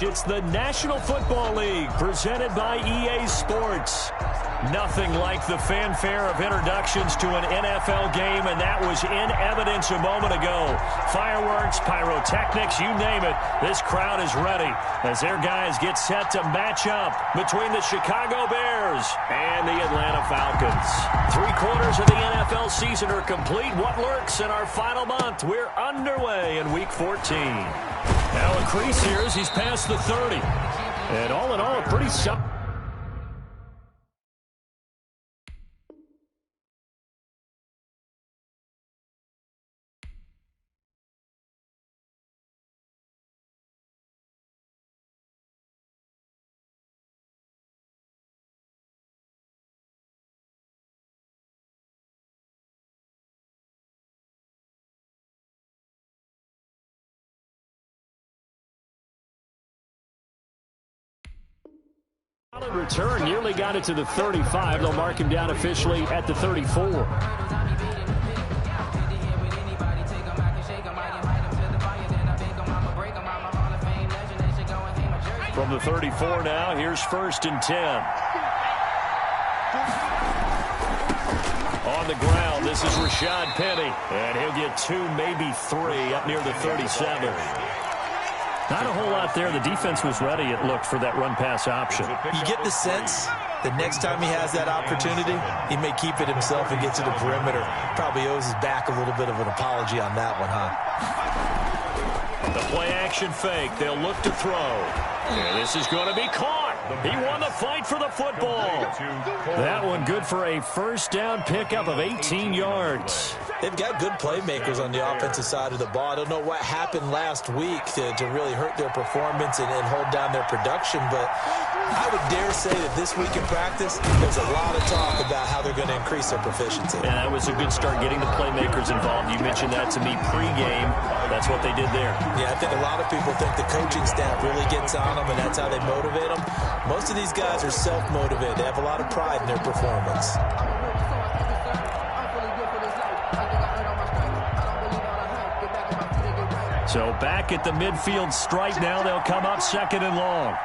It's the National Football League presented by EA Sports. Nothing like the fanfare of introductions to an NFL game, and that was in evidence a moment ago. Fireworks, pyrotechnics, you name it. This crowd is ready as their guys get set to match up between the Chicago Bears and the Atlanta Falcons. 3/4 of the NFL season are complete. What lurks in our final month? We're underway in Week 14. Now a crease here as he's past the 30. And all in all, a pretty solid. Return nearly got it to the 35. They'll mark him down officially at the 34. From the 34 now, here's 1st and 10. On the ground, this is Rashad Penny. And he'll get 2, maybe 3 up near the 37. Not a whole lot there. The defense was ready, it looked, for that run-pass option. You get the sense that next time he has that opportunity, he may keep it himself and get to the perimeter. Probably owes his back a little bit of an apology on that one, huh? The play-action fake. They'll look to throw. And this is going to be caught. He won the fight for the football. That one good for a first down pickup of 18 yards. They've got good playmakers on the offensive side of the ball. I don't know what happened last week to really hurt their performance and hold down their production, but I would dare say that this week in practice, there's a lot of talk about how they're going to increase their proficiency. And that was a good start getting the playmakers involved. You mentioned that to me pregame. That's what they did there. Yeah, I think a lot of people think the coaching staff really gets on them, and that's how they motivate them. Most of these guys are self-motivated. They have a lot of pride in their performance. So back at the midfield stripe now. They'll come up 2nd and long.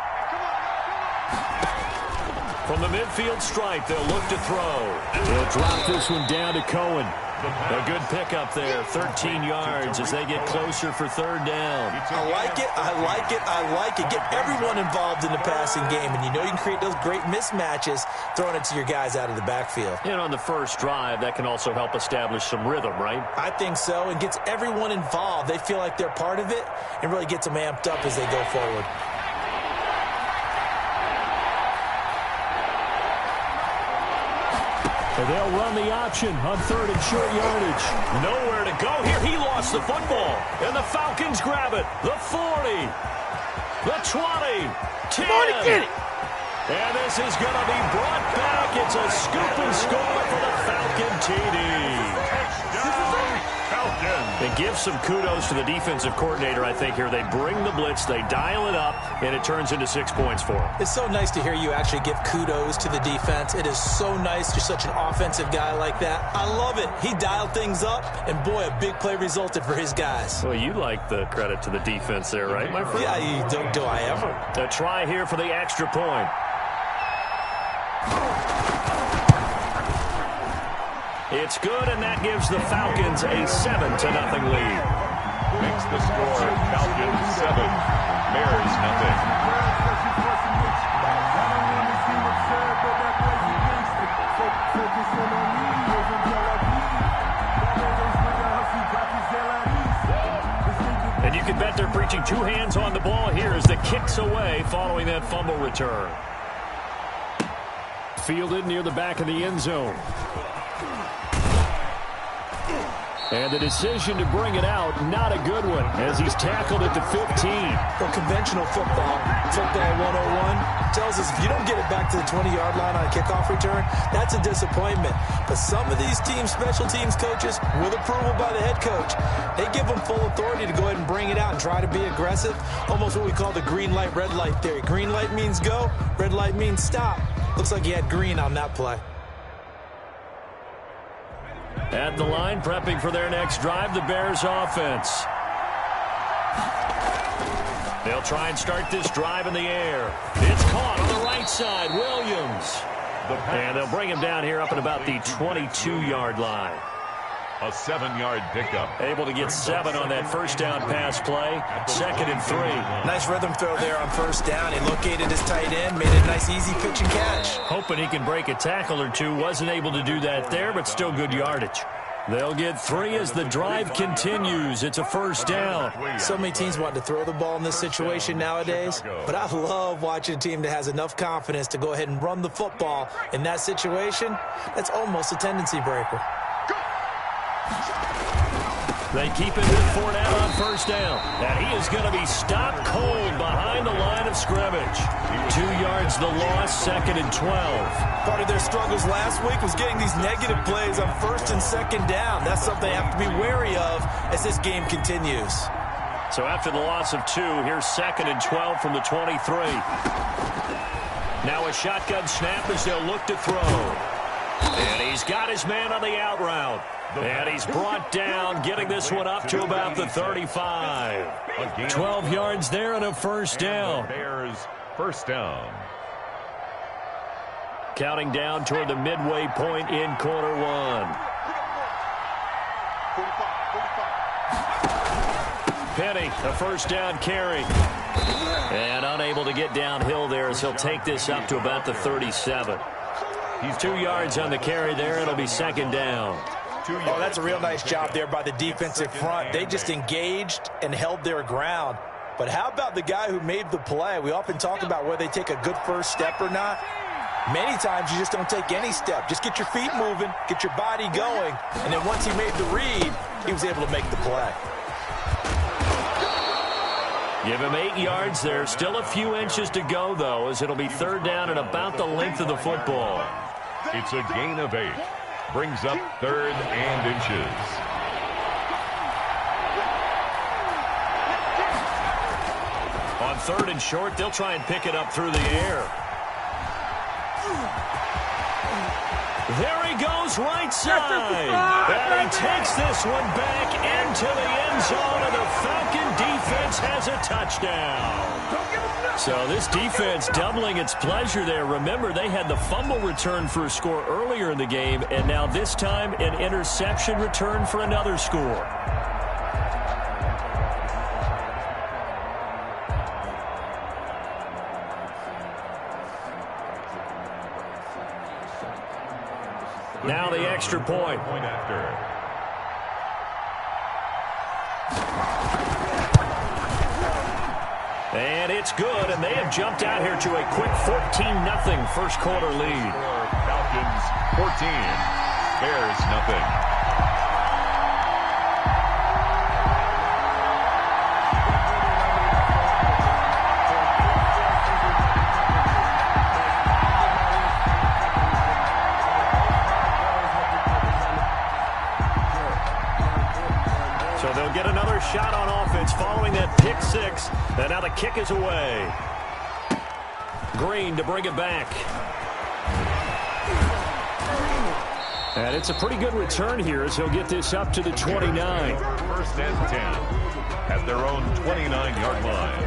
From the midfield stripe, they'll look to throw. They'll drop this one down to Cohen. A good pickup there, 13 yards as they get closer for 3rd down. I like it, I like it, I like it. Get everyone involved in the passing game, and you know you can create those great mismatches throwing it to your guys out of the backfield. And on the first drive, that can also help establish some rhythm, right? I think so, and gets everyone involved. They feel like they're part of it and really gets them amped up as they go forward. They'll run the option on 3rd and short yardage. Nowhere to go here. He lost the football. And the Falcons grab it. The 40. The 20. 10. Get it. And this is going to be brought back. It's a scoop and score for the Falcon TD. And give some kudos to the defensive coordinator, I think, here. They bring the blitz, they dial it up, and it turns into 6 points for them. It's so nice to hear you actually give kudos to the defense. It is so nice. You're such an offensive guy like that. I love it. He dialed things up, and boy, a big play resulted for his guys. Well, you like the credit to the defense there, right, my friend? Yeah, do I ever? A try here for the extra point. It's good, and that gives the Falcons a 7-0 lead. Makes the score Falcons 7, Bears 0. And you can bet they're preaching 2 hands on the ball here as the kicks away following that fumble return. Fielded near the back of the end zone. And the decision to bring it out, not a good one, as he's tackled at the 15. Well, conventional football 101, tells us if you don't get it back to the 20-yard line on a kickoff return, that's a disappointment. But some of these special teams coaches, with approval by the head coach, they give them full authority to go ahead and bring it out and try to be aggressive, almost what we call the green light, red light theory. Green light means go, red light means stop. Looks like he had green on that play. At the line, prepping for their next drive, the Bears offense. They'll try and start this drive in the air. It's caught on the right side. Williams. And they'll bring him down here up at about the 22-yard line. A 7-yard pickup. Able to get 7 on that first down pass play. 2nd and 3. Nice rhythm throw there on first down. He located his tight end, made it a nice easy pitch and catch. Hoping he can break a tackle or two. Wasn't able to do that there, but still good yardage. They'll get 3 as the drive continues. It's a first down. So many teams want to throw the ball in this situation nowadays, but I love watching a team that has enough confidence to go ahead and run the football. In that situation, that's almost a tendency breaker. They keep it with Fournette on first down. And he is going to be stopped cold behind the line of scrimmage. 2 yards the loss, 2nd and 12. Part of their struggles last week was getting these negative plays on first and second down. That's something they have to be wary of as this game continues. So after the loss of 2, here's 2nd and 12 from the 23. Now a shotgun snap as they'll look to throw. And he's got his man on the out route. And he's brought down, getting this one up to about the 35. 12 yards there and a first down. Bears first down. Counting down toward the midway point in quarter 1. Penny, a first down carry. And unable to get downhill there as he'll take this up to about the 37. He's 2 yards on the carry there. It'll be 2nd down. Oh, that's a real nice job there by the defensive front. They just engaged and held their ground. But how about the guy who made the play? We often talk about whether they take a good first step or not. Many times you just don't take any step. Just get your feet moving, get your body going, and then once he made the read, he was able to make the play. Give him 8 yards there. Still a few inches to go, though, as it'll be 3rd down and about the length of the football. It's a gain of 8. Brings up 3rd and inches. On 3rd and short, they'll try and pick it up through the air. There he goes, right side. And he takes this one back into the end zone, and the Falcon defense has a touchdown. So this defense doubling its pleasure there. Remember, they had the fumble return for a score earlier in the game, and now this time an interception return for another score. Now the extra point. Point after. And it's good, and they have jumped out here to a quick 14-0 first quarter lead. Falcons 14, Bears nothing. So they'll get another shot on offense following that pick 6. And now the kick is away. Green to bring it back. And it's a pretty good return here as he'll get this up to the 29. First and 10 at their own 29-yard line.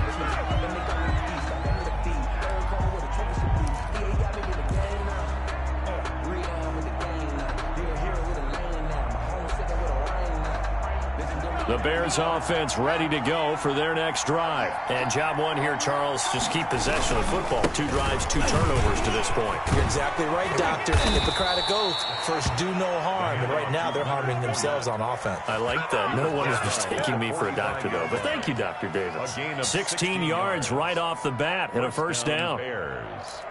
The Bears offense ready to go for their next drive. And job one here, Charles, just keep possession of the football. 2 drives, 2 turnovers to this point. You're exactly right, Doctor. Hippocratic oath, first do no harm. And right now they're harming themselves on offense. I like that. No one is mistaking me for a doctor, though. But thank you, Dr. Davis. 16 yards right off the bat and a first down. Bears.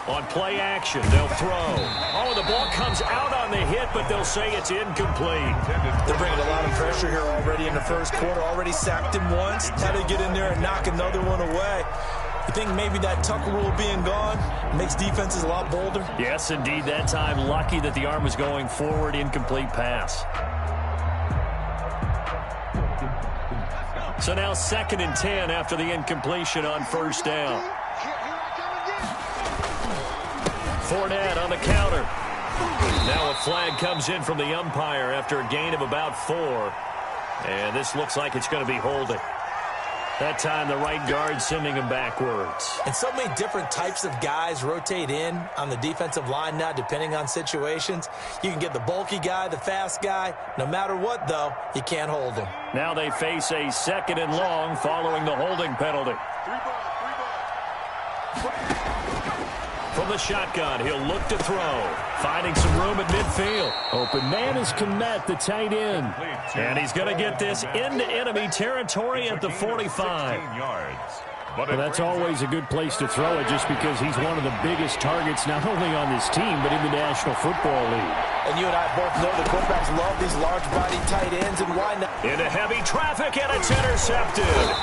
On play action, they'll throw. Oh, the ball comes out on the hit, but they'll say it's incomplete. They're bringing a lot of pressure here already in the first quarter. Already sacked him once. Now they get in there and knock another one away. You think maybe that Tucker rule being gone makes defenses a lot bolder? Yes, indeed. That time, lucky that the arm was going forward. Incomplete pass. So now 2nd and 10 after the incompletion on first down. Fournette on the counter. Now a flag comes in from the umpire after a gain of about 4. And this looks like it's going to be holding. That time the right guard sending him backwards. And so many different types of guys rotate in on the defensive line now depending on situations. You can get the bulky guy, the fast guy. No matter what, though, you can't hold him. Now they face a 2nd and long following the holding penalty. From the shotgun, he'll look to throw. Finding some room at midfield. Open man is Komet, the tight end. And he's going to get this into enemy territory at the 45. Well, that's always a good place to throw it just because he's one of the biggest targets not only on this team but in the National Football League. And you and I both know the quarterbacks love these large-body tight ends, and why not? Into heavy traffic, and it's intercepted.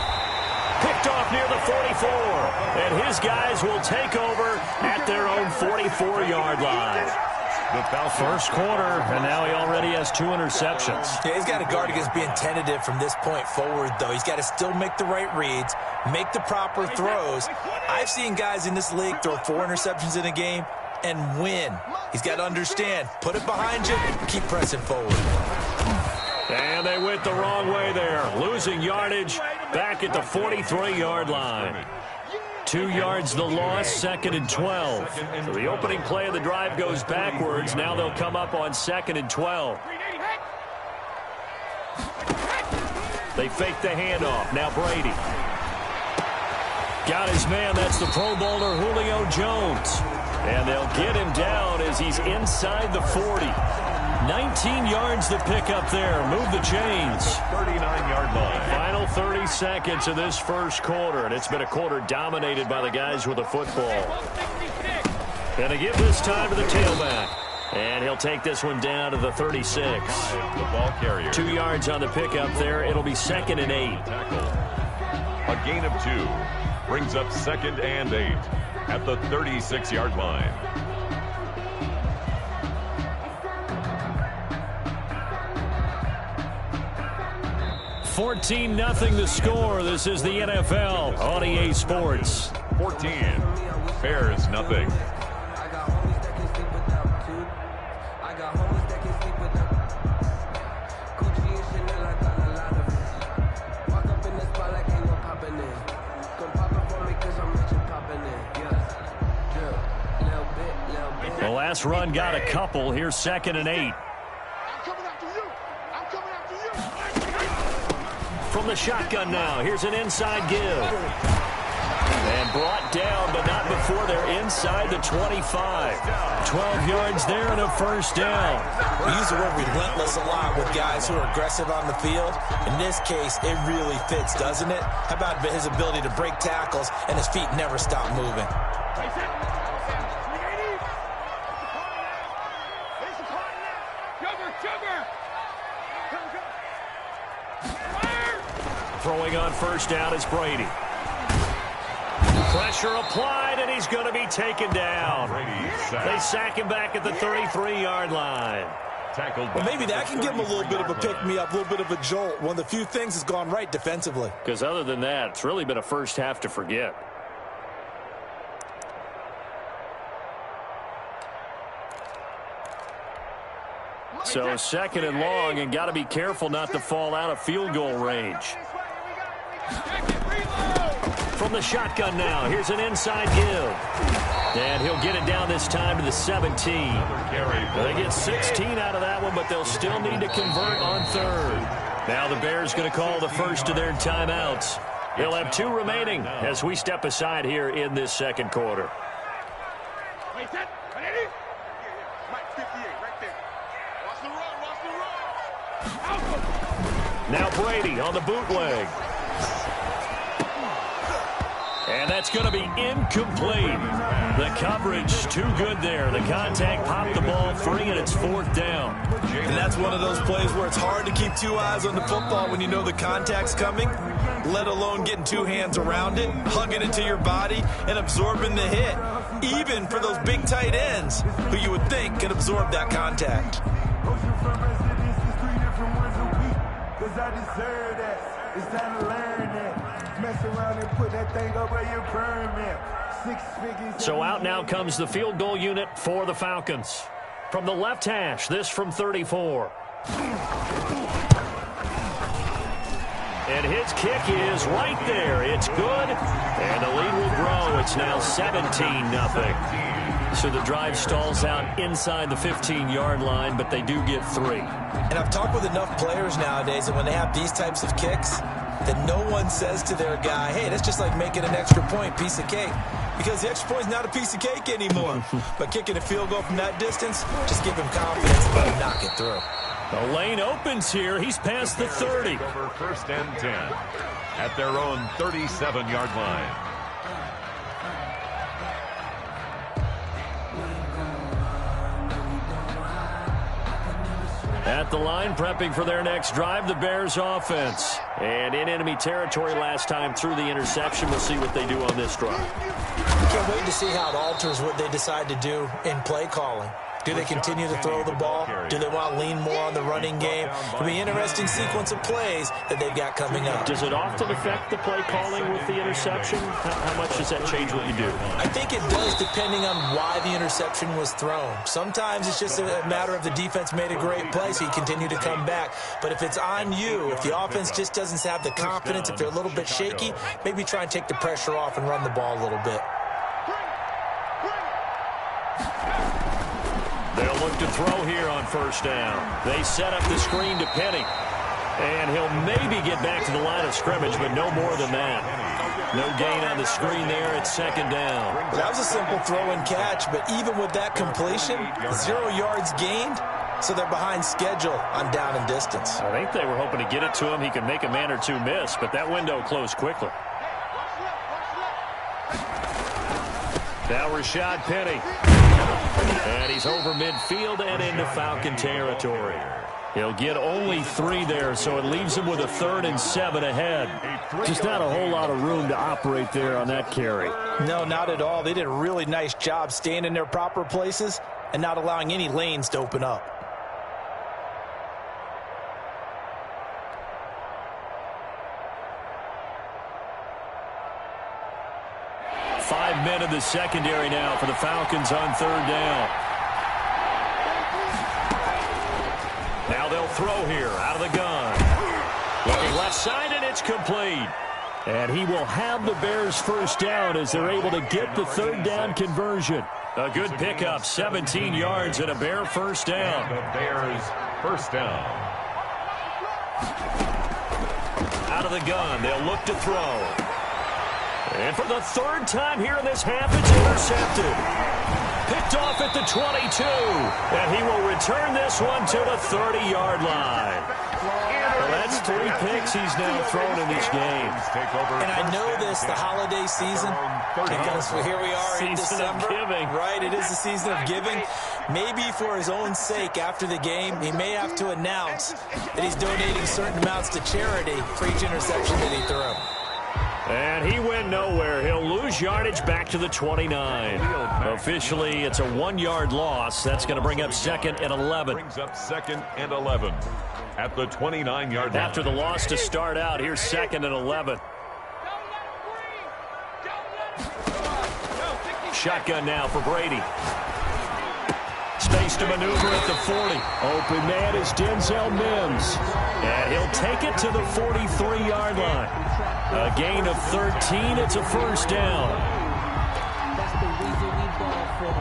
Picked off near the 44, and his guys will take over at their own 44-yard line. First quarter, and now he already has 2 interceptions. Yeah, he's got to guard against being tentative from this point forward, though. He's got to still make the right reads, make the proper throws. I've seen guys in this league throw 4 interceptions in a game and win. He's got to understand, put it behind you, keep pressing forward. And they went the wrong way there, losing yardage back at the 43-yard line. 2 yards the loss, 2nd and 12. So the opening play of the drive goes backwards. Now they'll come up on 2nd and 12. They fake the handoff. Now Brady. Got his man. That's the Pro Bowler Julio Jones. And they'll get him down as he's inside the 40. 19 yards to pick up there. Move the chains. 39-yard line. Final 30 seconds of this first quarter, and it's been a quarter dominated by the guys with the football. Gonna give this time to the tailback. And he'll take this one down to the 36. The ball carrier. 2 yards on the pickup there. It'll be 2nd and 8. A gain of 2 brings up 2nd and 8 at the 36-yard line. 14-0 the score. This is the NFL on EA Sports. 14. Bears nothing. The last run got a couple. Here's 2nd and 8. From the shotgun now. Here's an inside give. And brought down, but not before they're inside the 25. 12 yards there and a first down. We use the word relentless a lot with guys who are aggressive on the field. In this case, it really fits, doesn't it? How about his ability to break tackles and his feet never stop moving? Throwing on first down is Brady. Pressure applied, and he's going to be taken down. They sack him back at the 33-yard line. Well, maybe that can give him a little bit of a pick-me-up, a little bit of a jolt. One of the few things has gone right defensively. Because other than that, it's really been a first half to forget. So 2nd and long, and got to be careful not to fall out of field goal range. From the shotgun now, here's an inside give. And he'll get it down this time to the 17. They get 16 out of that one, but they'll still need to convert on 3rd. Now the Bears going to call the first of their timeouts. They'll have 2 remaining as we step aside here in this 2nd quarter. Now Brady on the bootleg. And that's going to be incomplete. The coverage too good there. The contact popped the ball free, and it's 4th down. And that's one of those plays where it's hard to keep 2 eyes on the football when you know the contact's coming, let alone getting 2 hands around it, hugging it to your body, and absorbing the hit, even for those big tight ends who you would think can absorb that contact. I deserve that. It's time to learn that. Mess around and put that thing over your permit. So out now comes the field goal unit for the Falcons. From the left hash, this from 34. And his kick is right there. It's good, and the lead will grow. It's now 17-0. So the drive stalls out inside the 15-yard line, but they do get 3. And I've talked with enough players nowadays that when they have these types of kicks, that no one says to their guy, hey, that's just like making an extra point, piece of cake. Because the extra point is not a piece of cake anymore. But kicking a field goal from that distance, just give him confidence and let him knock it through. The lane opens here. He's past the 30. Over 1st and 10 at their own 37-yard line. At the line, prepping for their next drive, the Bears offense. And in enemy territory last time through the interception. We'll see what they do on this drive. Can't wait to see how it alters what they decide to do in play calling. Do they continue to throw the ball? Do they want to lean more on the running game? It'll be an interesting sequence of plays that they've got coming up. Does it often affect the play calling with the interception? How much does that change what you do? I think it does, depending on why the interception was thrown. Sometimes it's just a matter of the defense made a great play, so you continue to come back. But if it's on you, if the offense just doesn't have the confidence, if they're a little bit shaky, maybe try and take the pressure off and run the ball a little bit. They'll look to throw here on 1st down. They set up the screen to Penny. And he'll maybe get back to the line of scrimmage, but no more than that. No gain on the screen there. It's 2nd down. Well, that was a simple throw and catch, but even with that completion, 0 yards gained, so they're behind schedule on down and distance. I think they were hoping to get it to him. He could make a man or two miss, but that window closed quickly. Now Rashad Penny. And he's over midfield and into Falcon territory. He'll get only 3 there, so it leaves him with a 3rd and 7 ahead. Just not a whole lot of room to operate there on that carry. No, not at all. They did a really nice job staying in their proper places and not allowing any lanes to open up. Five men in the secondary now for the Falcons on 3rd down. Now they'll throw here out of the gun. Looking left side, and it's complete. And he will have the Bears 1st down as they're able to get the 3rd down conversion. A good pickup, 17 yards and a Bear 1st down. The Bears 1st down. Out of the gun, they'll look to throw. And for the 3rd time here in this half, it's intercepted. Picked off at the 22. And he will return this one to the 30-yard line. Well, that's 3 picks he's now thrown in this game. And I know this, the holiday season, because here we are in December. Right, it is the season of giving. Maybe for his own sake after the game, he may have to announce that he's donating certain amounts to charity for each interception that he threw. And he went nowhere. He'll lose yardage back to the 29. Officially, it's a 1-yard loss. That's going to bring up 2nd and 11. Brings up 2nd and 11 at the 29-yard line. After the loss to start out, here's 2nd and 11. Shotgun now for Brady. Space to maneuver at the 40. Open man is Denzel Mims. And he'll take it to the 43-yard line. A gain of 13. It's a 1st down. That's the reason we ball for.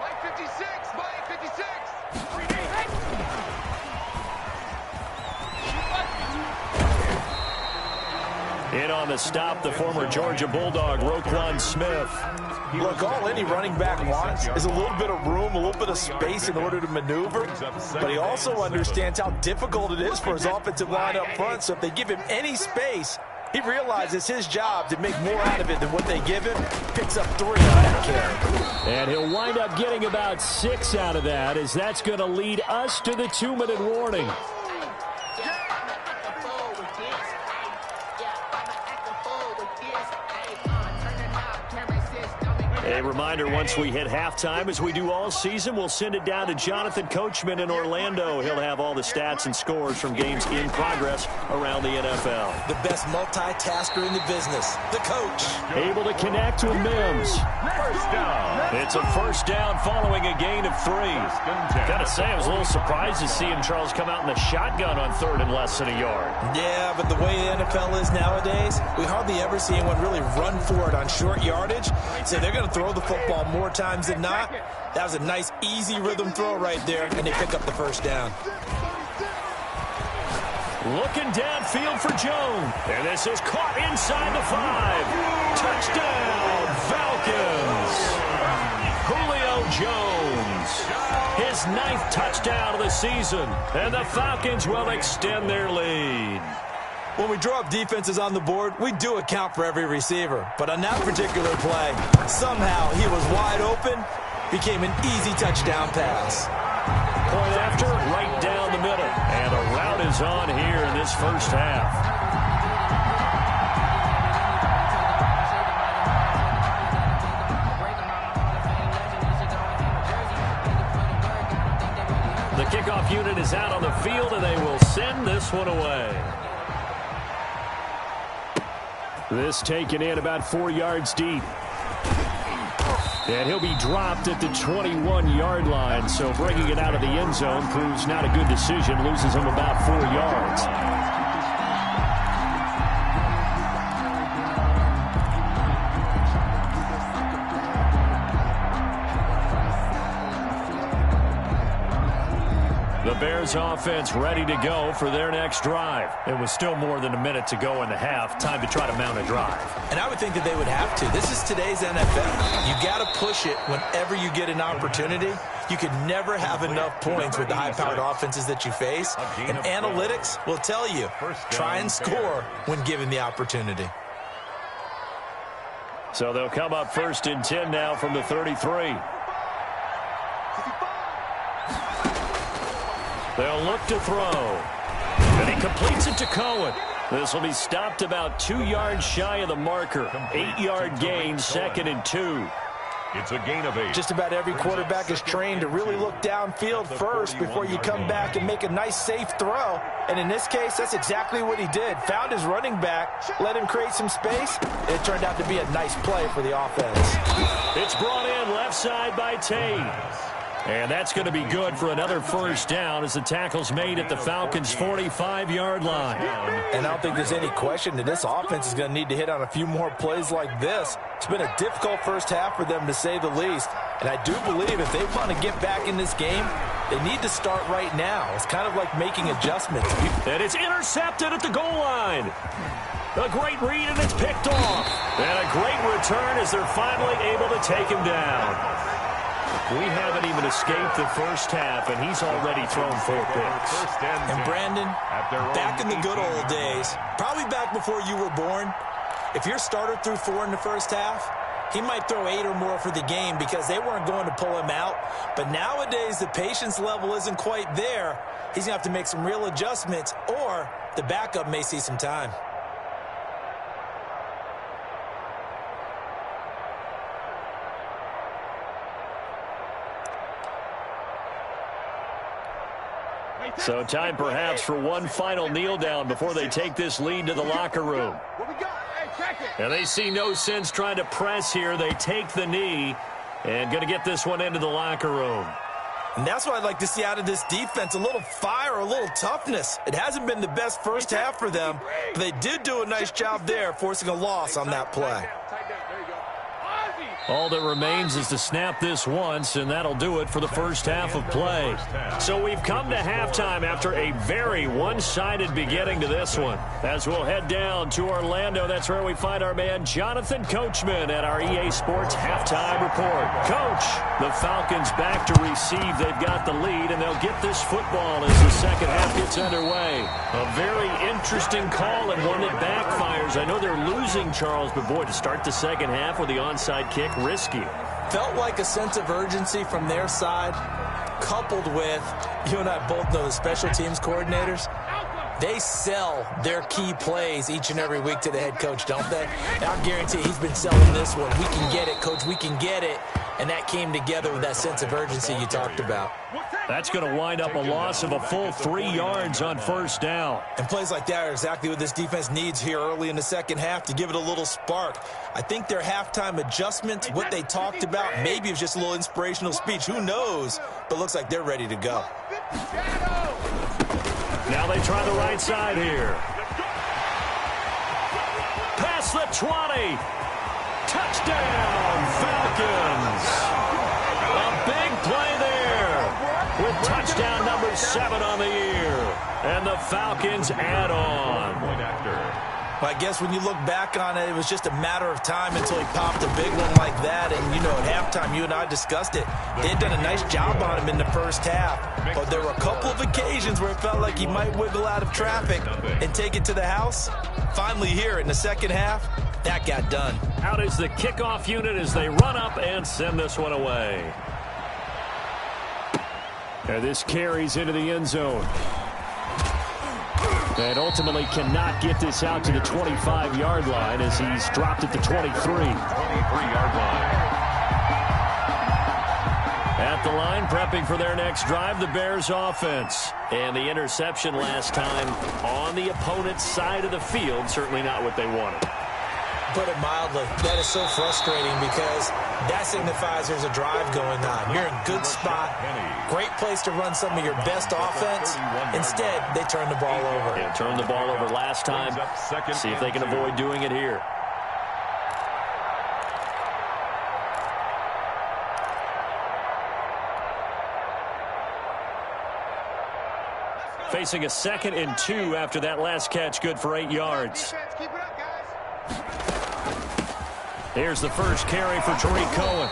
Mike 56. Mike 56. In on the stop, the former Georgia Bulldog, Roquan Smith. Look, all any running back wants is a little bit of room, a little bit of space in order to maneuver. But he also understands how difficult it is for his offensive line up front. So if they give him any space, he realizes it's his job to make more out of it than what they give him. Picks up 3 on that carry. And he'll wind up getting about 6 out of that, as that's going to lead us to the 2-minute warning. A reminder, once we hit halftime, as we do all season, we'll send it down to Jonathan Coachman in Orlando. He'll have all the stats and scores from games in progress around the NFL. The best multitasker in the business, the coach. Able to connect with Mims. First down. It's a first down following a gain of 3. Gotta say, I was a little surprised to see him, Charles, come out in the shotgun on 3rd and less than a yard. Yeah, but the way the NFL is nowadays, we hardly ever see anyone really run for it on short yardage. So they're going to throw the football more times than not. That was a nice, easy rhythm throw right there, and they pick up the first down. Looking downfield for Jones. And this is caught inside the 5. Touchdown, Falcons. Julio Jones. His 9th touchdown of the season. And the Falcons will extend their lead. When we draw up defenses on the board, we do account for every receiver. But on that particular play, somehow he was wide open, became an easy touchdown pass. Point after, right down the middle. And a route is on here in this first half. The kickoff unit is out on the field, and they will send this one away. This taken in about 4 yards deep. And he'll be dropped at the 21-yard line, so bringing it out of the end zone proves not a good decision, loses him about 4 yards. The Bears offense ready to go for their next drive. It was still more than a minute to go in the half. Time to try to mount a drive. And I would think that they would have to. This is today's NFL. You got to push it whenever you get an opportunity. You could never have enough points with the high-powered offenses that you face. And analytics will tell you, try and score when given the opportunity. So they'll come up 1st and 10 now from the 33. They'll look to throw. And he completes it to Cohen. This will be stopped about 2 yards shy of the marker. 8-yard gain, 2nd and 2. It's a gain of 8. Just about every quarterback is trained to really look downfield first before you come back and make a nice, safe throw. And in this case, that's exactly what he did. Found his running back, let him create some space. It turned out to be a nice play for the offense. It's brought in left side by Tate. And that's going to be good for another first down as the tackle's made at the Falcons' 45-yard line. And I don't think there's any question that this offense is going to need to hit on a few more plays like this. It's been a difficult first half for them, to say the least. And I do believe if they want to get back in this game, they need to start right now. It's kind of like making adjustments. And it's intercepted at the goal line. A great read, and it's picked off. And a great return as they're finally able to take him down. We haven't even escaped the first half, and he's already thrown 4 picks. And Brandon, back in the good old days, probably back before you were born, if your starter threw 4 in the first half, he might throw 8 or more for the game because they weren't going to pull him out. But nowadays, the patience level isn't quite there. He's going to have to make some real adjustments, or the backup may see some time. So time perhaps for one final kneel down before they take this lead to the locker room. And they see no sense trying to press here. They take the knee and going to get this one into the locker room. And that's what I'd like to see out of this defense, a little fire, a little toughness. It hasn't been the best first half for them, but they did do a nice job there, forcing a loss on that play. All that remains is to snap this once, and that'll do it for the first half of play. So we've come to halftime after a very one-sided beginning to this one. As we'll head down to Orlando, that's where we find our man Jonathan Coachman at our EA Sports Halftime Report. Coach, the Falcons back to receive. They've got the lead, and they'll get this football as the second half gets underway. A very interesting call and one that backfires. I know they're losing, Charles, but boy, to start the second half with the onside kick, risky. Felt like a sense of urgency from their side, coupled with, you and I both know the special teams coordinators, They sell their key plays each and every week to the head coach, don't they? And I guarantee he's been selling this one. We can get it, coach. We can get it. And that came together with that sense of urgency you talked about. That's going to wind up a loss of a full 3 yards on first down. And plays like that are exactly what this defense needs here early in the second half to give it a little spark. I think their halftime adjustments, what they talked about, maybe it was just a little inspirational speech. Who knows? But looks like they're ready to go. Now they try the right side here. Past the 20. Touchdown, Falcons. A big play there with touchdown number 7 on the year. And the Falcons add on. Well, I guess when you look back on it, it was just a matter of time until he popped a big one like that. And, you know, at halftime, you and I discussed it. They had done a nice job on him in the first half. But there were a couple of occasions where it felt like he might wiggle out of traffic and take it to the house. Finally here in the second half, that got done. Out is the kickoff unit as they run up and send this one away. And this carries into the end zone. And ultimately cannot get this out to the 25-yard line as he's dropped at the 23. 23-yard line. At the line, prepping for their next drive, the Bears offense. And the interception last time on the opponent's side of the field, certainly not what they wanted. Put it mildly, that is so frustrating because that signifies there's a drive going on. You're in a good spot, great place to run some of your best offense. Instead, they turn the ball over. Yeah, turned the ball over last time. See if they can avoid doing it here. Facing a 2nd and 2 after that last catch, good for 8 yards. Here's the first carry for Tariq Cohen.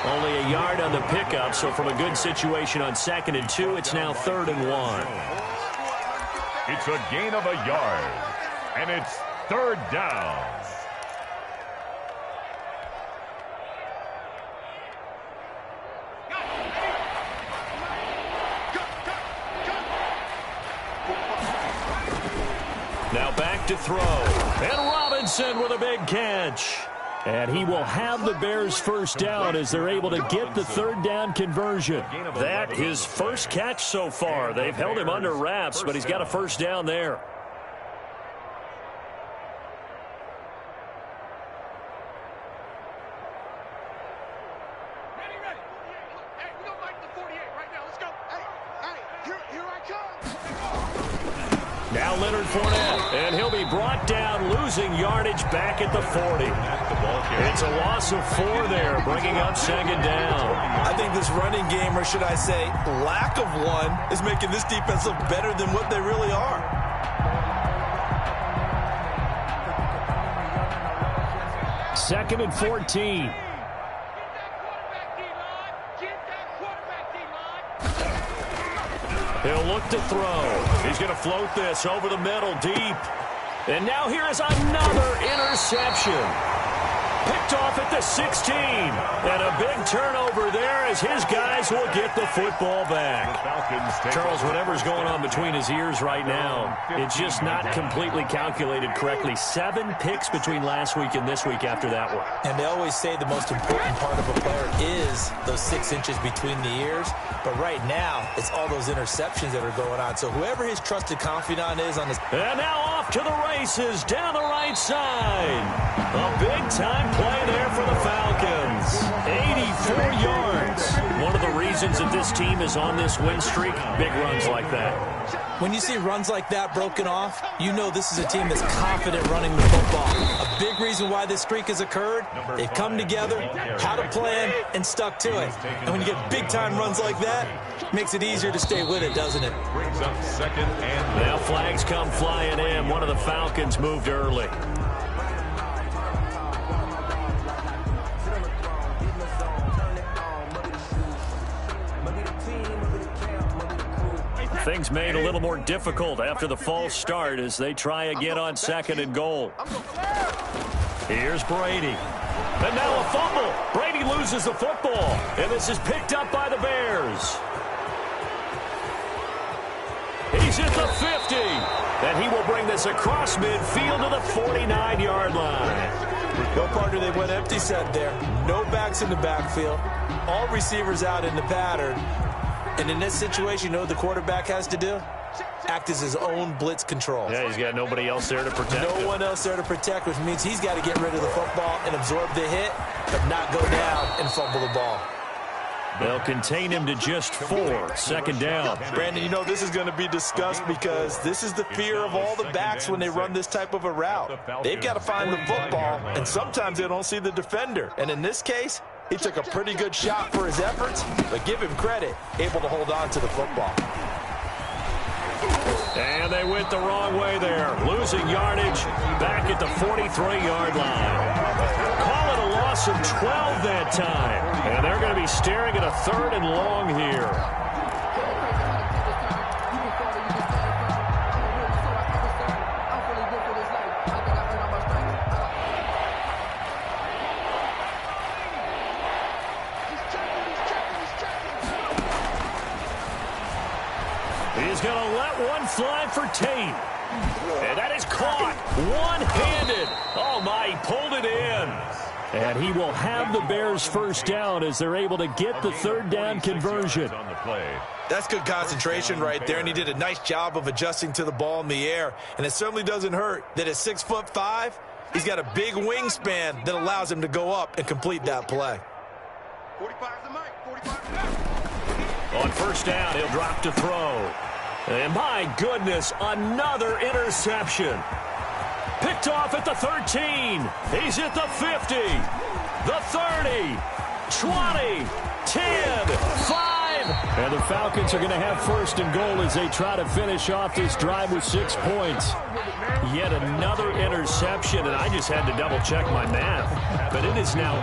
Only a yard on the pickup, so from a good situation on 2nd and 2, it's now 3rd and 1. It's a gain of a yard, and it's 3rd down. Now back to throw. And Robinson with a big catch. And he will have the Bears first down as they're able to get the 3rd down conversion. That his first catch so far. They've held him under wraps, but he's got a first down there. Now Leonard Fournette, and he'll be brought down, losing yardage back at the 40. It's a loss of 4 there, bringing up 2nd down. I think this running game, or should I say lack of one, is making this defense look better than what they really are. Second and 14. He'll look to throw. He's going to float this over the middle deep. And now here is another interception. Picked off at the 16. And a big turnover there as his guys will get the football back. Charles, whatever's going on between his ears right now, it's just not completely calculated correctly. 7 picks between last week and this week after that one. And they always say the most important part of a player is those 6 inches between the ears. But right now, it's all those interceptions that are going on. So whoever his trusted confidant is on this. And now off to the races down the right side. A big-time play there for the Falcons. 84 yards. One of the reasons that this team is on this win streak, big runs like that. When you see runs like that broken off, you know this is a team that's confident running the football. A big reason why this streak has occurred, they've come together, had a plan, and stuck to it. And when you get big-time runs like that, it makes it easier to stay with it, doesn't it? Brings up 2nd and now flags come flying in. One of the Falcons moved early. Things made a little more difficult after the false start as they try again on 2nd and goal. Here's Brady. And now a fumble. Brady loses the football. And this is picked up by the Bears. He's at the 50. And he will bring this across midfield to the 49-yard line. No, partner, they went empty set there. No backs in the backfield. All receivers out in the pattern. And in this situation, you know what the quarterback has to do? Act as his own blitz control. Yeah, he's got nobody else there to protect him. No one else there to protect, which means he's got to get rid of the football and absorb the hit, but not go down and fumble the ball. They'll contain him to just 4. Second down. Brandon, you know this is going to be discussed because this is the fear of all the backs when they run this type of a route. They've got to find the football, and sometimes they don't see the defender. And in this case, he took a pretty good shot for his efforts, but give him credit, able to hold on to the football. And they went the wrong way there, losing yardage back at the 43-yard line. Call it a loss of 12 that time. And they're going to be staring at a 3rd and long here. He's going to let one fly for Tate. And that is caught one-handed. Oh, my, he pulled it in. And he will have the Bears first down as they're able to get the 3rd down conversion. That's good concentration right there, and he did a nice job of adjusting to the ball in the air. And it certainly doesn't hurt that at 6'5", he's got a big wingspan that allows him to go up and complete that play. 45's the mic. 45's the mic. On first down, he'll drop to throw. And my goodness, another interception. Picked off at the 13. He's at the 50, the 30, 20, 10, 5. And the Falcons are going to have 1st and goal as they try to finish off this drive with 6 points. Yet another interception, and I just had to double-check my math. But it is now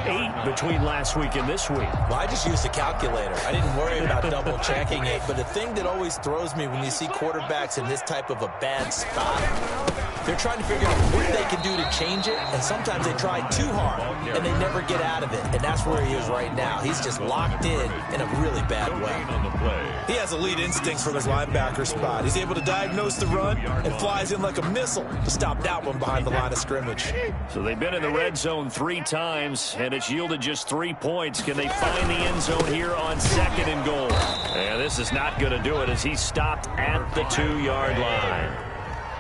8 between last week and this week. Well, I just used a calculator. I didn't worry about double-checking it. But the thing that always throws me when you see quarterbacks in this type of a bad spot, they're trying to figure out what they can do to change it, and sometimes they try too hard, and they never get out of it. And that's where he is right now. He's just locked in a really bad way. He has elite instincts from his linebacker spot. He's able to diagnose the run and flies in like a missile to stop that one behind the line of scrimmage. So they've been in the red zone 3 times, and it's yielded just 3 points. Can they find the end zone here on 2nd and goal? And this is not going to do it as he's stopped at the 2-yard line.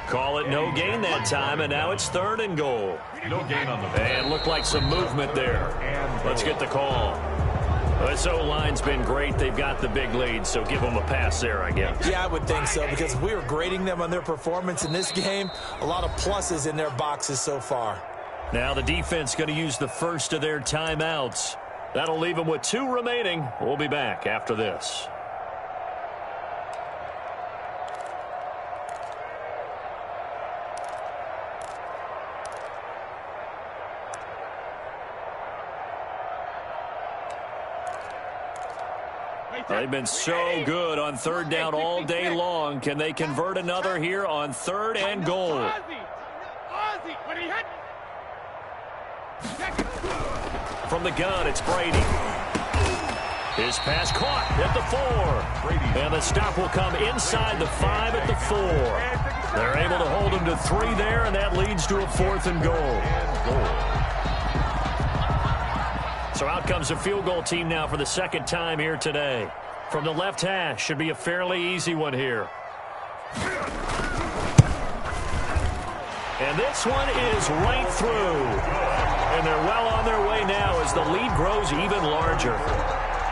Call it no gain that time, and now it's 3rd and goal. No gain on the play. And looked like some movement there. Let's get the call. This O-line's been great. They've got the big lead, so give them a pass there, I guess. Yeah, I would think so, because if we were grading them on their performance in this game, a lot of pluses in their boxes so far. Now the defense going to use the first of their timeouts. That'll leave them with 2 remaining. We'll be back after this. They've been so good on 3rd down all day long. Can they convert another here on 3rd and goal? From the gun, it's Brady. His pass caught at the 4. And the stop will come inside the 5 at the 4. They're able to hold him to 3 there, and that leads to a 4th and goal. So out comes the field goal team now for the 2nd time here today. From the left hash, should be a fairly easy one here. And this one is right through. And they're well on their way now as the lead grows even larger.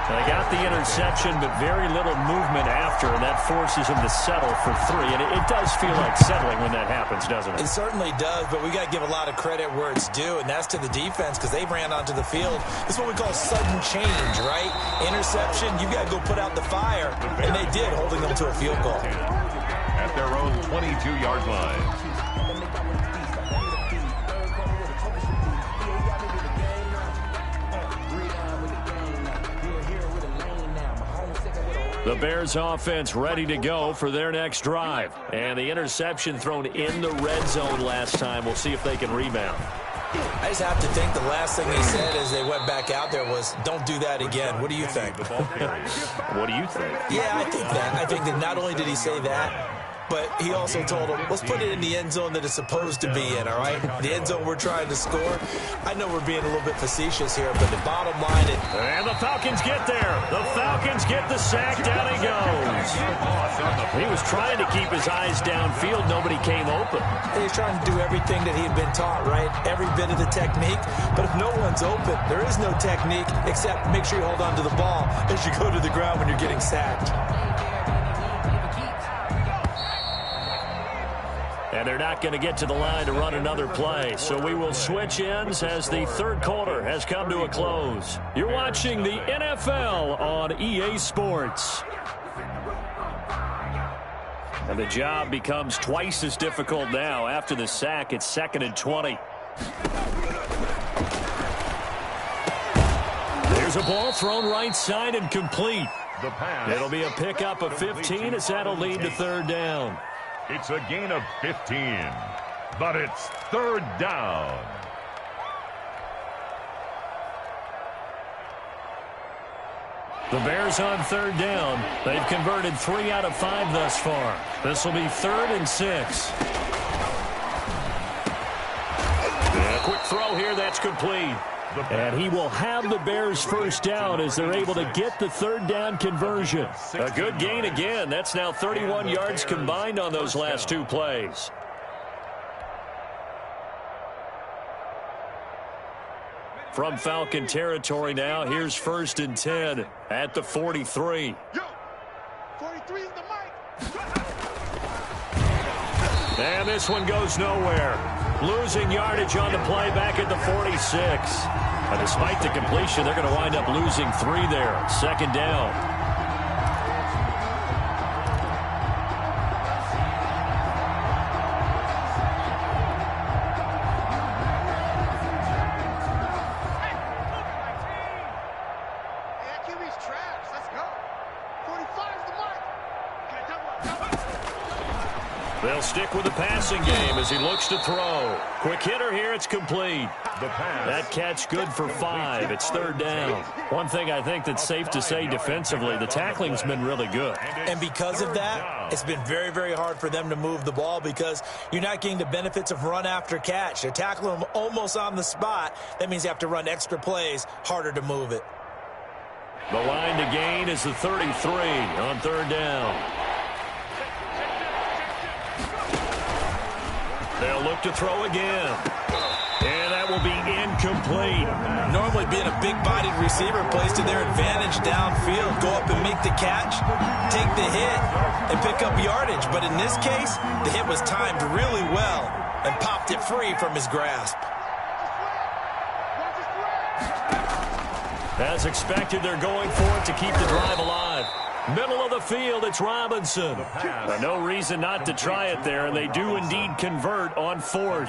They got the interception, but very little movement after, and that forces him to settle for 3. And it does feel like settling when that happens, doesn't it? It certainly does, but we got to give a lot of credit where it's due, and that's to the defense because they ran onto the field. This is what we call sudden change, right? Interception, you got to go put out the fire, and they did, holding them to a field goal. At their own 22-yard line. The Bears offense ready to go for their next drive. And the interception thrown in the red zone last time. We'll see if they can rebound. I just have to think the last thing they said as they went back out there was, don't do that again. What do you think? What do you think? Yeah, I think that. I think that not only did he say that, but he also told him, let's put it in the end zone that it's supposed to be in, all right? The end zone we're trying to score. I know we're being a little bit facetious here, but the bottom line is... And the Falcons get there. The Falcons get the sack. Down he goes. He was trying to keep his eyes downfield. Nobody came open. He's trying to do everything that he had been taught, right? Every bit of the technique. But if no one's open, there is no technique except make sure you hold on to the ball as you go to the ground when you're getting sacked. And they're not going to get to the line to run another play. So we will switch ends as the third quarter has come to a close. You're watching the NFL on EA Sports. And the job becomes twice as difficult now. After the sack, it's 2nd and 20. There's a ball thrown right side and complete. The pass. It'll be a pickup of 15 as that'll lead to third down. It's a gain of 15, but it's third down. The Bears on third down. They've converted 3 out of 5 thus far. This will be 3rd and 6. And a quick throw here, that's complete. And he will have the Bears first down as they're able to get the third down conversion. A good gain again. That's now 31 yards combined on those last 2 plays. From Falcon territory now, here's 1st and 10 at the 43. Yo, 43 is the mic. And this one goes nowhere. Losing yardage on the play back at the 46. And despite the completion, they're going to wind up losing 3 there. 2nd down. They'll stick with the passing game as he looks to throw. Quick hitter here, it's complete. The pass. That catch good for 5. It's third down. One thing I think that's safe to say defensively, the tackling's been really good. And because of that, it's been very, very hard for them to move the ball because you're not getting the benefits of run after catch. They're tackling them almost on the spot. That means you have to run extra plays, harder to move it. The line to gain is the 33 on third down. They'll look to throw again. And that will be incomplete. Normally being a big-bodied receiver plays to their advantage downfield. Go up and make the catch, take the hit, and pick up yardage. But in this case, the hit was timed really well and popped it free from his grasp. As expected, they're going for it to keep the drive alive. Middle of the field, it's Robinson. No reason not to try it there, and they do indeed convert on 4th.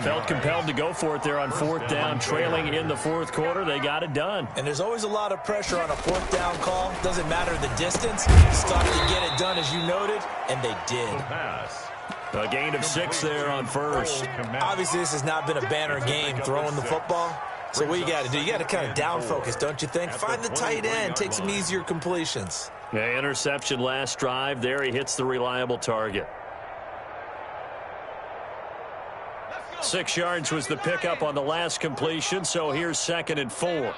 Felt compelled to go for it there on 4th down, trailing in the 4th quarter. They got it done. And there's always a lot of pressure on a 4th down call. Doesn't matter the distance. Stuck to get it done, as you noted, and they did. A gain of 6 there on 1st. Obviously, this has not been a banner game throwing the football. So what you got to do, you got to kind of down focus, don't you think? Find the tight end, take some easier completions. Yeah, interception last drive. There he hits the reliable target. 6 yards was the pickup on the last completion, so here's 2nd and 4.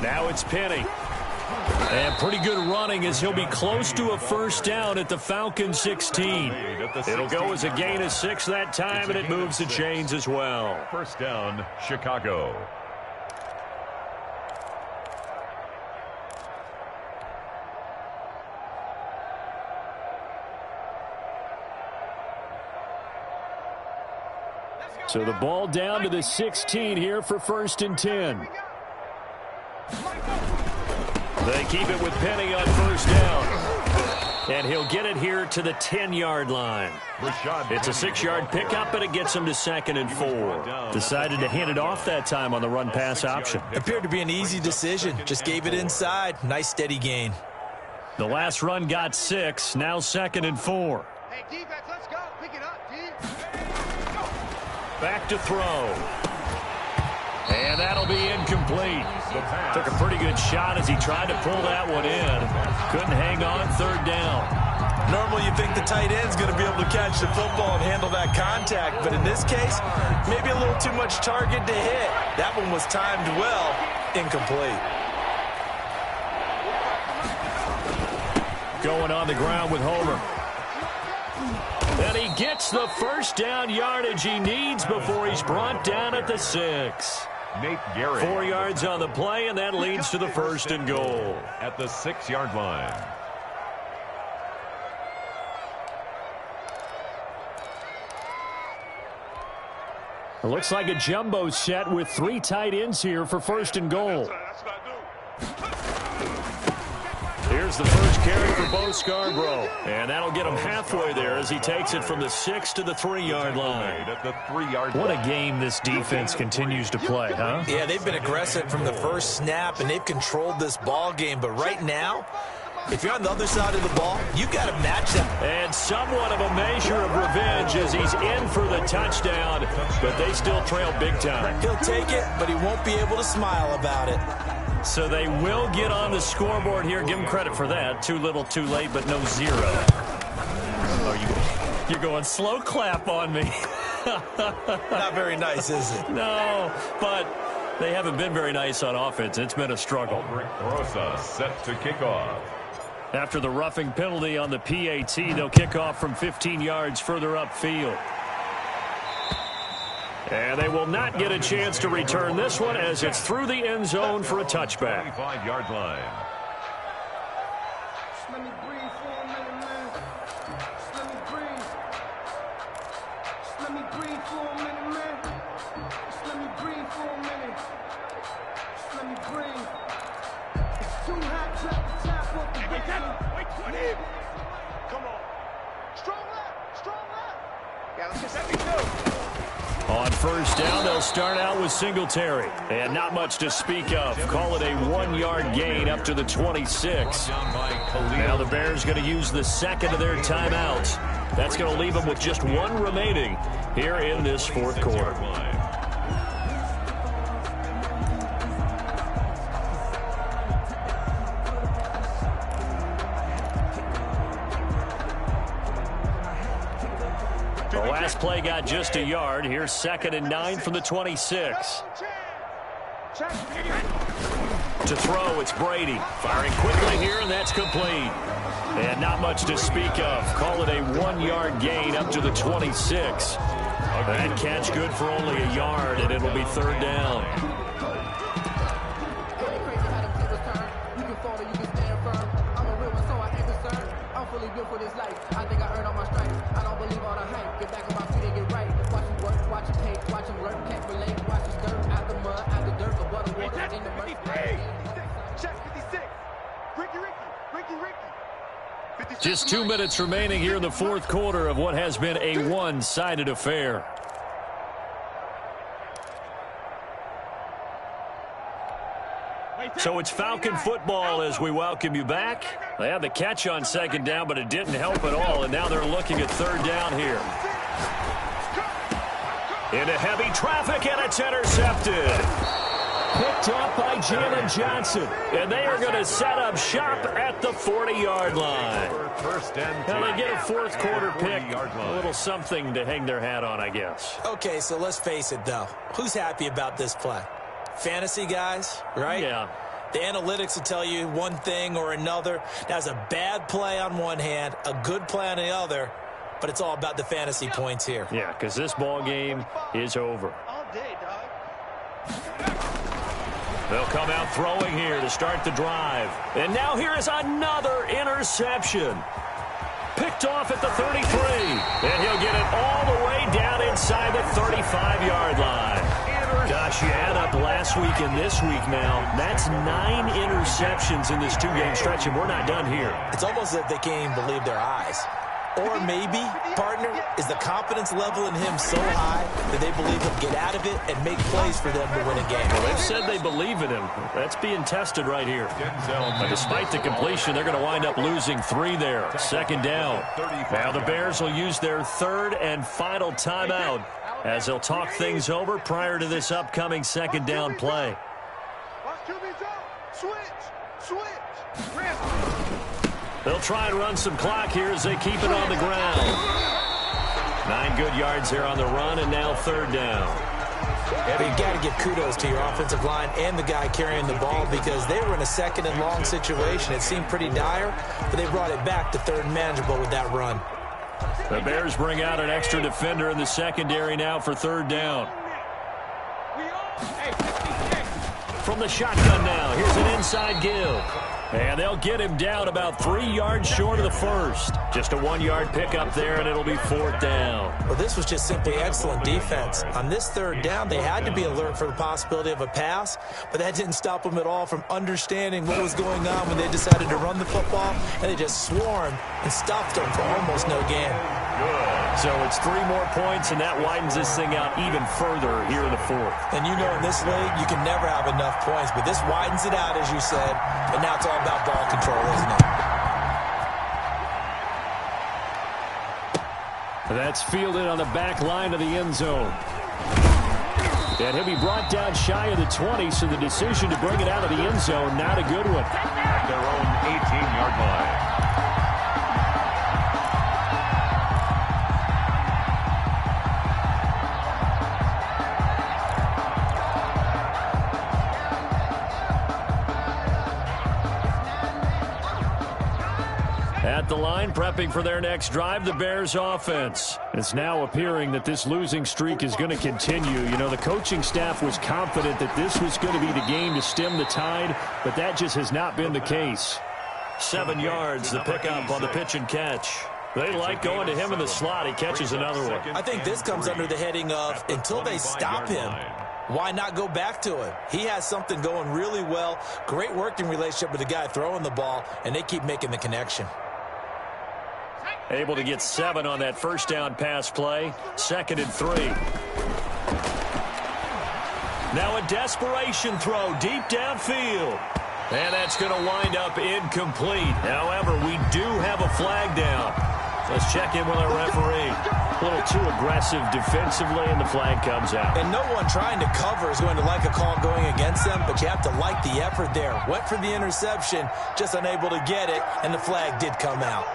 Now it's Penny. And pretty good running as he'll be close to a first down at the Falcon 16. It'll go as a gain of 6 that time, and it moves the chains as well. First down, Chicago. So the ball down to the 16 here for 1st and 10. They keep it with Penny on 1st down. And he'll get it here to the 10-yard line. It's a 6-yard pickup, but it gets him to 2nd and 4. Decided to hand it off that time on the run-pass option. Appeared to be an easy decision. Just gave it inside. Nice, steady gain. The last run got 6. Now 2nd and 4. Hey, defense, let's go. Pick it up, D. Back to throw. And that'll be incomplete. Took a pretty good shot as he tried to pull that one in. Couldn't hang on, third down. Normally you think the tight end's going to be able to catch the football and handle that contact, but in this case, maybe a little too much target to hit. That one was timed well, incomplete. Going on the ground with Homer. And he gets the first down yardage he needs before he's brought down at the 6. Nate Gehrig. 4 yards on the play, and that leads to the first and goal. At the 6-yard line. It looks like a jumbo set with 3 tight ends here for first and goal. Here's the first carry for Bo Scarborough. And that'll get him halfway there as he takes it from the 6 to the 3-yard line. At the 3-yard What line. a game this defense continues to play, huh? Yeah, they've been aggressive from the first snap, and they've controlled this ball game. But right now, if you're on the other side of the ball, you've got to match that. And somewhat of a measure of revenge as he's in for the touchdown, but they still trail big time. He'll take it, but he won't be able to smile about it. So they will get on the scoreboard here. Give him credit for that. Too little, too late, but no 0. You're going slow clap on me. Not very nice, is it? No, but they haven't been very nice on offense. It's been a struggle. Rosa set to kick off. After the roughing penalty on the PAT, they'll kick off from 15 yards further upfield. And they will not get a chance to return this one as it's through the end zone for a touchback. 25-yard line. Just let me breathe for a minute, man. Just let me breathe. Just let me breathe for a minute, man. Just let me breathe for a minute. Just let me breathe. It's too hot to tap off the bacon. Wait, come on. Strong left. Yeah, let's get 72. On first down, they'll start out with Singletary. And not much to speak of. Call it a 1-yard gain up to the 26. Now the Bears going to use the second of their timeouts. That's going to leave them with just 1 remaining here in this fourth quarter. The last play got just a yard. Here's 2nd and 9 from the 26. To throw, it's Brady. Firing quickly here, and that's complete. And not much to speak of. Call it a 1-yard gain up to the 26. That catch good for only a yard, and it'll be third down. Just 2 minutes remaining here in the fourth quarter of what has been a one-sided affair. So it's Falcon football as we welcome you back. They had the catch on second down, but it didn't help at all, and now they're looking at third down here. Into heavy traffic, and it's intercepted. Picked up by Jalen Johnson. And they are going to set up shop at the 40-yard line. Now they get a fourth quarter pick. A little something to hang their hat on, I guess. Okay, so let's face it, though. Who's happy about this play? Fantasy guys, right? Yeah. The analytics will tell you one thing or another. That's a bad play on one hand, a good play on the other, but it's all about the fantasy points here. Yeah, because this ball game is over. All day, dog. They'll come out throwing here to start the drive. And now here is another interception. Picked off at the 33. And he'll get it all the way down inside the 35-yard line. Gosh, you add up last week and this week now. That's 9 interceptions in this 2-game stretch, and we're not done here. It's almost as if they can't even believe their eyes. Or maybe, partner, is the confidence level in him so high that they believe he'll get out of it and make plays for them to win a game. Well, they've said they believe in him. That's being tested right here. But despite the completion, they're going to wind up losing 3 there. Second down. Now the Bears will use their third and final timeout as they'll talk things over prior to this upcoming second down play. They'll try and run some clock here as they keep it on the ground. 9 good yards there on the run, and now third down. But you've got to give kudos to your offensive line and the guy carrying the ball because they were in a second and long situation. It seemed pretty dire, but they brought it back to third and manageable with that run. The Bears bring out an extra defender in the secondary now for third down. From the shotgun now, here's an inside give. And they'll get him down about 3 yards short of the first. Just a 1-yard pickup there, and it'll be fourth down. Well, this was just simply excellent defense. On this third down, they had to be alert for the possibility of a pass, but that didn't stop them at all from understanding what was going on when they decided to run the football, and they just swarmed and stopped them for almost no gain. So it's 3 more points, and that widens this thing out even further here in the fourth. And you know in this league, you can never have enough points, but this widens it out, as you said, and now it's all about ball control, isn't it? That's fielded on the back line of the end zone. And he'll be brought down shy of the 20, so the decision to bring it out of the end zone, not a good one. At their own 18-yard line. At the line, prepping for their next drive, the Bears offense. It's now appearing that this losing streak is going to continue. You know, the coaching staff was confident that this was going to be the game to stem the tide, but that just has not been the case. 7 yards, the pickup on the pitch and catch. They like going to him in the slot. He catches another one. I think this comes under the heading of until they stop him, why not go back to him? He has something going really well, great working relationship with the guy throwing the ball, and they keep making the connection. Able to get 7 on that first down pass play. 2nd and 3. Now a desperation throw deep downfield. And that's going to wind up incomplete. However, we do have a flag down. Let's check in with our referee. A little too aggressive defensively, and the flag comes out. And no one trying to cover is going to like a call going against them, but you have to like the effort there. Went for the interception, just unable to get it, and the flag did come out.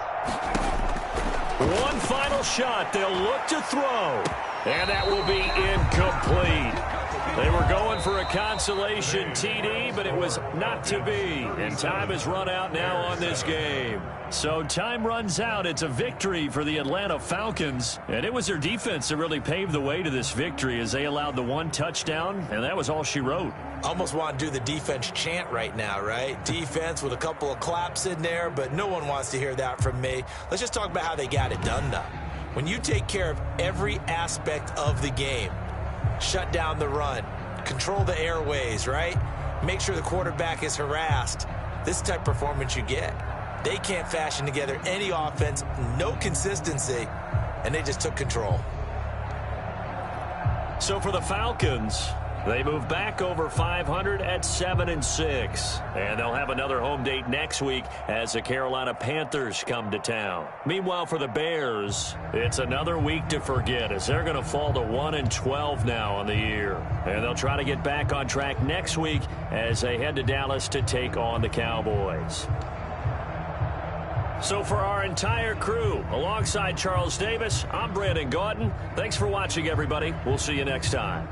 One final shot. They'll look to throw. And that will be incomplete. They were going for a consolation TD, but it was not to be. And time has run out now on this game. So time runs out. It's a victory for the Atlanta Falcons. And it was their defense that really paved the way to this victory as they allowed the 1 touchdown, and that was all she wrote. Almost want to do the defense chant right now, right? Defense with a couple of claps in there, but no one wants to hear that from me. Let's just talk about how they got it done, though. When you take care of every aspect of the game, shut down the run, control the airways, right? Make sure the quarterback is harassed. This type of performance you get. They can't fashion together any offense, no consistency, and they just took control. So for the Falcons, they move back over 500 at 7-6. And they'll have another home date next week as the Carolina Panthers come to town. Meanwhile, for the Bears, it's another week to forget as they're going to fall to 1-12 now on the year. And they'll try to get back on track next week as they head to Dallas to take on the Cowboys. So for our entire crew, alongside Charles Davis, I'm Brandon Gaudin. Thanks for watching, everybody. We'll see you next time.